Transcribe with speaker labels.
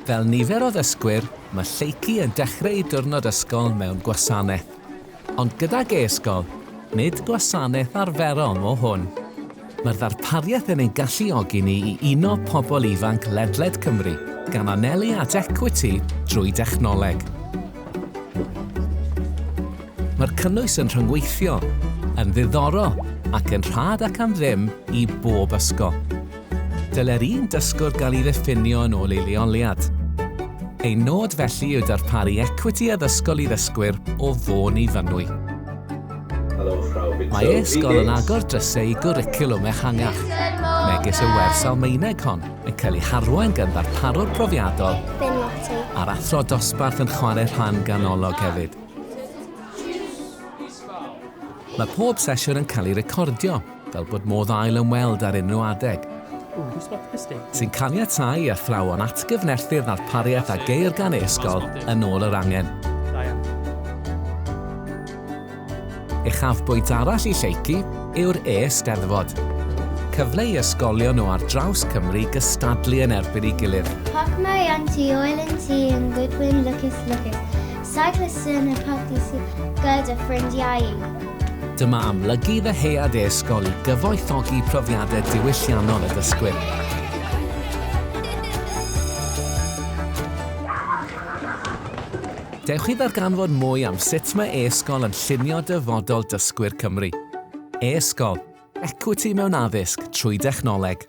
Speaker 1: Fel nifer o ddysgwyr, mae lleici yn dechrau diwrnod ysgol mewn gwasanaeth. Ond gydag e-ysgol, nid gwasanaeth arferol o hwn. Mae'r ddarpariaeth yn ein galluogi ni i uno pobl ifanc ledled Cymru gan anelu at equity drwy dechnoleg. Mae'r cynnwys yn rhyngweithio, yn ddiddorol ac yn rhad ac am ddim i bob ysgol. Dyle'r un dysgwr gael ei ddiffinio yn ôl ei leoliad. Ein nod felly yw darparu equity addysgol i ddysgwyr o fôn i fynwy. Mae e-ysgol yn agor drysau i gwricwlwm ehangach, megis y wers Almaeneg hon yn cael ei harwain gan ddarparwr profiadol a'r athro dosbarth yn chwarae rhan ganolog hefyd. Mae pob sesiwn yn cael ei recordio, fel bod modd ail ymweld ar unrhyw adeg, sy'n caniatáu athrawon atgyfnerthu'r ddarpariaeth a geir gan e-ysgol yn ôl yr angen. Uchafbwynt arall i lleici yw'r e-Steddfod. Cyfle i ysgolion o ar draws Cymru gystadlu yn erbyn ei gilydd.
Speaker 2: Parc Marianty, Oilen T yn Goodwin Lucas. Cyclists yn y parc gyda ffrindiau.
Speaker 1: Dyma amlygu ddeheuad e-ysgol i gyfoethogi profiadau diwylliannol y dysgwyr. Dewch i ddarganfod mwy am sut mae e-ysgol yn llunio dyfodol dysgwyr Cymru. E-ysgol, equity mewn addysg trwy dechnoleg.